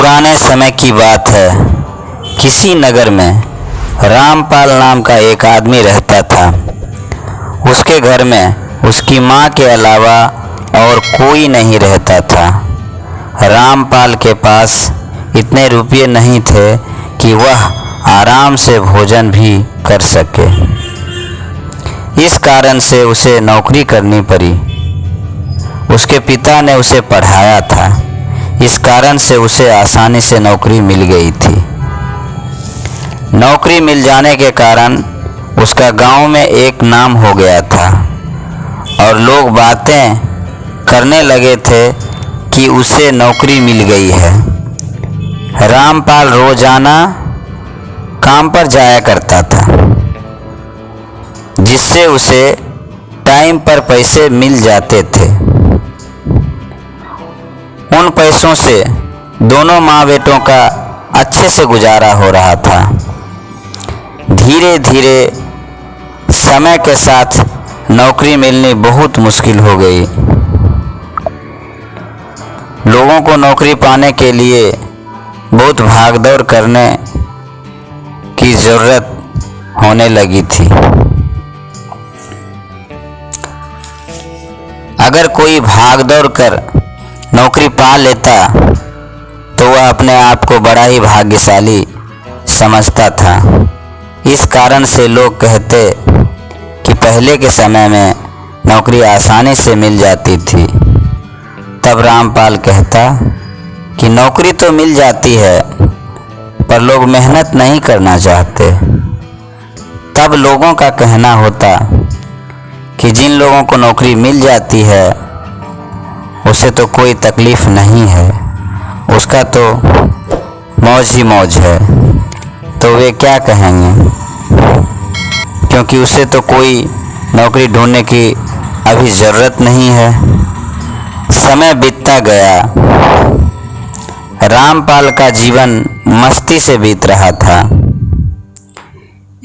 पुराने समय की बात है। किसी नगर में रामपाल नाम का एक आदमी रहता था। उसके घर में उसकी माँ के अलावा और कोई नहीं रहता था। रामपाल के पास इतने रुपये नहीं थे कि वह आराम से भोजन भी कर सके। इस कारण से उसे नौकरी करनी पड़ी। उसके पिता ने उसे पढ़ाया था, इस कारण से उसे आसानी से नौकरी मिल गई थी। नौकरी मिल जाने के कारण उसका गांव में एक नाम हो गया था और लोग बातें करने लगे थे कि उसे नौकरी मिल गई है। रामपाल रोजाना काम पर जाया करता था, जिससे उसे टाइम पर पैसे मिल जाते थे। उन पैसों से दोनों माँ बेटों का अच्छे से गुजारा हो रहा था। धीरे धीरे समय के साथ नौकरी मिलनी बहुत मुश्किल हो गई। लोगों को नौकरी पाने के लिए बहुत भागदौड़ करने की ज़रूरत होने लगी थी। अगर कोई भागदौड़ कर नौकरी पा लेता तो वह अपने आप को बड़ा ही भाग्यशाली समझता था। इस कारण से लोग कहते कि पहले के समय में नौकरी आसानी से मिल जाती थी। तब रामपाल कहता कि नौकरी तो मिल जाती है पर लोग मेहनत नहीं करना चाहते। तब लोगों का कहना होता कि जिन लोगों को नौकरी मिल जाती है उसे तो कोई तकलीफ़ नहीं है, उसका तो मौज ही मौज है। तो वे क्या कहेंगे, क्योंकि उसे तो कोई नौकरी ढूंढने की अभी ज़रूरत नहीं है। समय बीतता गया। रामपाल का जीवन मस्ती से बीत रहा था।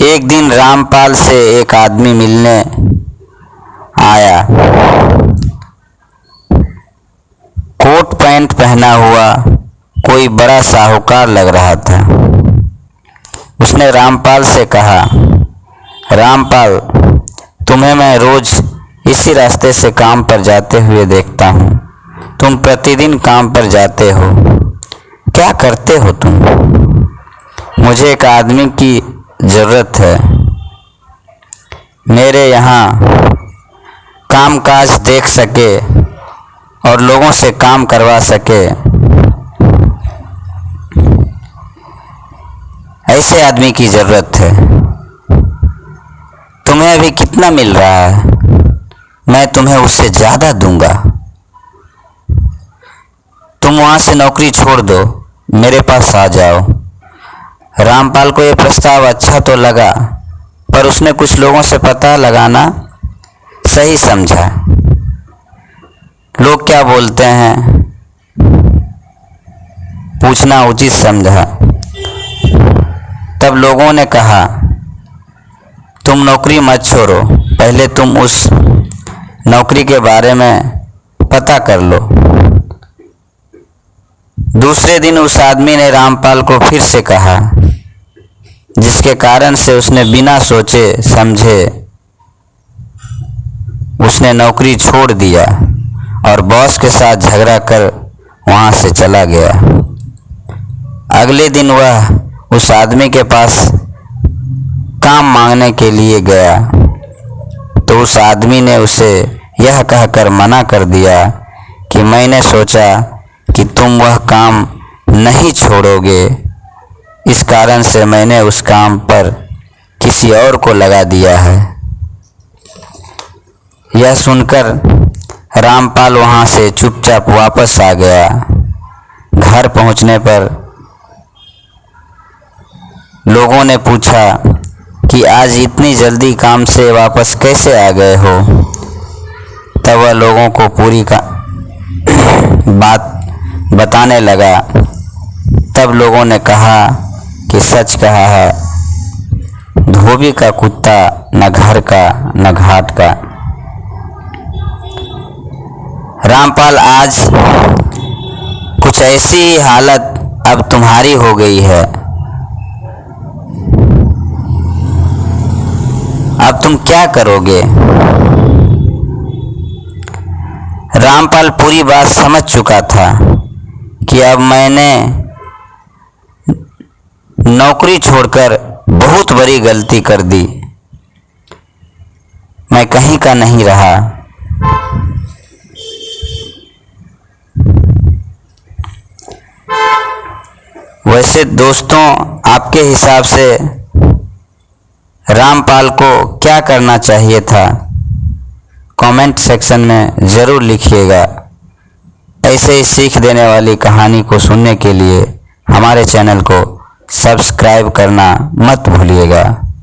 एक दिन रामपाल से एक आदमी मिलने आया। कोट पैंट पहना हुआ कोई बड़ा साहूकार लग रहा था। उसने रामपाल से कहा, रामपाल, तुम्हें मैं रोज इसी रास्ते से काम पर जाते हुए देखता हूँ। तुम प्रतिदिन काम पर जाते हो, क्या करते हो तुम? मुझे एक आदमी की ज़रूरत है, मेरे यहाँ कामकाज देख सके और लोगों से काम करवा सके, ऐसे आदमी की ज़रूरत है। तुम्हें अभी कितना मिल रहा है? मैं तुम्हें उससे ज़्यादा दूंगा। तुम वहाँ से नौकरी छोड़ दो, मेरे पास आ जाओ। रामपाल को यह प्रस्ताव अच्छा तो लगा, पर उसने कुछ लोगों से पता लगाना सही समझा। लोग क्या बोलते हैं पूछना उचित समझा। तब लोगों ने कहा, तुम नौकरी मत छोड़ो, पहले तुम उस नौकरी के बारे में पता कर लो। दूसरे दिन उस आदमी ने रामपाल को फिर से कहा, जिसके कारण से उसने बिना सोचे समझे उसने नौकरी छोड़ दिया और बॉस के साथ झगड़ा कर वहाँ से चला गया। अगले दिन वह उस आदमी के पास काम मांगने के लिए गया तो उस आदमी ने उसे यह कहकर मना कर दिया कि मैंने सोचा कि तुम वह काम नहीं छोड़ोगे, इस कारण से मैंने उस काम पर किसी और को लगा दिया है। यह सुनकर रामपाल वहाँ से चुपचाप वापस आ गया। घर पहुँचने पर लोगों ने पूछा कि आज इतनी जल्दी काम से वापस कैसे आ गए हो? तब वह लोगों को पूरी बात बताने लगा। तब लोगों ने कहा कि सच कहा है, धोबी का कुत्ता न घर का न घाट का। रामपाल आज कुछ ऐसी हालत अब तुम्हारी हो गई है। अब तुम क्या करोगे? रामपाल पूरी बात समझ चुका था कि अब मैंने नौकरी छोड़कर बहुत बड़ी गलती कर दी। मैं कहीं का नहीं रहा। वैसे दोस्तों, आपके हिसाब से रामपाल को क्या करना चाहिए था? कमेंट सेक्शन में ज़रूर लिखिएगा। ऐसे ही सीख देने वाली कहानी को सुनने के लिए हमारे चैनल को सब्सक्राइब करना मत भूलिएगा।